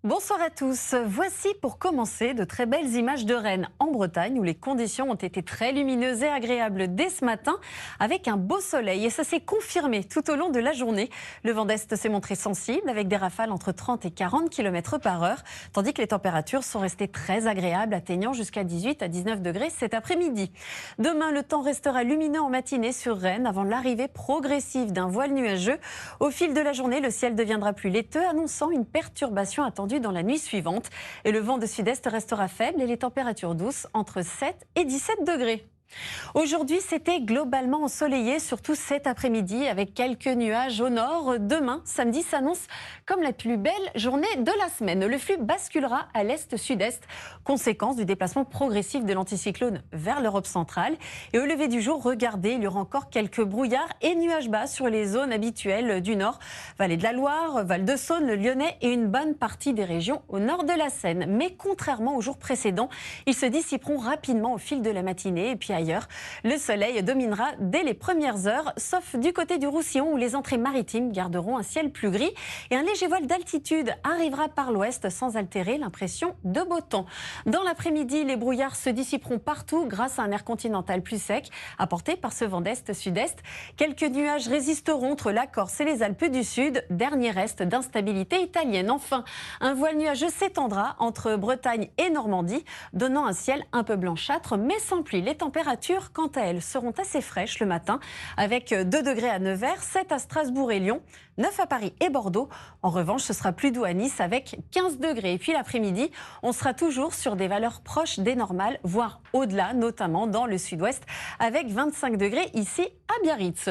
Bonsoir à tous. Voici pour commencer de très belles images de Rennes en Bretagne où les conditions ont été très lumineuses et agréables dès ce matin avec un beau soleil et ça s'est confirmé tout au long de la journée. Le vent d'Est s'est montré sensible avec des rafales entre 30 et 40 km par heure tandis que les températures sont restées très agréables atteignant jusqu'à 18 à 19 degrés cet après-midi. Demain, le temps restera lumineux en matinée sur Rennes avant l'arrivée progressive d'un voile nuageux. Au fil de la journée, le ciel deviendra plus laiteux annonçant une perturbation attendue dans la nuit suivante. Et le vent de sud-est restera faible et les températures douces entre 7 et 17 degrés. Aujourd'hui, c'était globalement ensoleillé, surtout cet après-midi, avec quelques nuages au nord. Demain, samedi, s'annonce comme la plus belle journée de la semaine. Le flux basculera à l'est-sud-est, conséquence du déplacement progressif de l'anticyclone vers l'Europe centrale. Et au lever du jour, regardez, il y aura encore quelques brouillards et nuages bas sur les zones habituelles du nord. Vallée de la Loire, Val-de-Saône, le Lyonnais et une bonne partie des régions au nord de la Seine. Mais contrairement aux jours précédents, ils se dissiperont rapidement au fil de la matinée et puis ailleurs. Le soleil dominera dès les premières heures, sauf du côté du Roussillon où les entrées maritimes garderont un ciel plus gris et un léger voile d'altitude arrivera par l'ouest sans altérer l'impression de beau temps. Dans l'après-midi, les brouillards se dissiperont partout grâce à un air continental plus sec apporté par ce vent d'est-sud-est. Quelques nuages résisteront entre la Corse et les Alpes du Sud, dernier reste d'instabilité italienne. Enfin, un voile nuageux s'étendra entre Bretagne et Normandie, donnant un ciel un peu blanchâtre mais sans pluie. Les températures, quant à elles, seront assez fraîches le matin, avec 2 degrés à Nevers, 7 à Strasbourg et Lyon, 9 à Paris et Bordeaux. En revanche, ce sera plus doux à Nice avec 15 degrés. Et puis l'après-midi, on sera toujours sur des valeurs proches des normales, voire au-delà, notamment dans le sud-ouest, avec 25 degrés ici à Biarritz.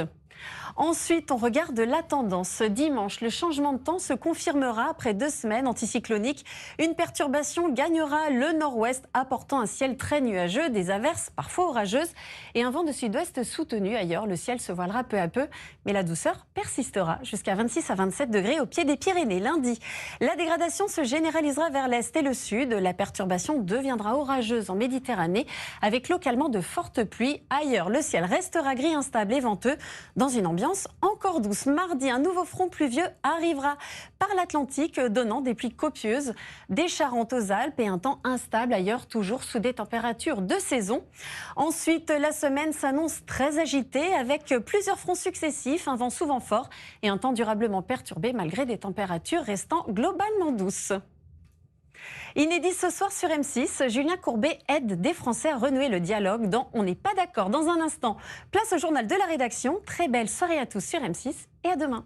Ensuite, on regarde la tendance. Dimanche, le changement de temps se confirmera après 2 semaines anticycloniques. Une perturbation gagnera le nord-ouest, apportant un ciel très nuageux, des averses parfois orageuses et un vent de sud-ouest soutenu. Ailleurs, le ciel se voilera peu à peu, mais la douceur persistera jusqu'à 26 à 27 degrés au pied des Pyrénées. Lundi, la dégradation se généralisera vers l'est et le sud. La perturbation deviendra orageuse en Méditerranée, avec localement de fortes pluies. Ailleurs, le ciel restera gris, instable et venteux, dans une ambiance encore douce. Mardi, un nouveau front pluvieux arrivera par l'Atlantique, donnant des pluies copieuses des Charentes aux Alpes et un temps instable ailleurs, toujours sous des températures de saison. Ensuite, la semaine s'annonce très agitée avec plusieurs fronts successifs, un vent souvent fort et un temps durablement perturbé malgré des températures restant globalement douces. Inédit ce soir sur M6, Julien Courbet aide des Français à renouer le dialogue dans On n'est pas d'accord. Dans un instant, place au journal de la rédaction. Très belle soirée à tous sur M6 et à demain.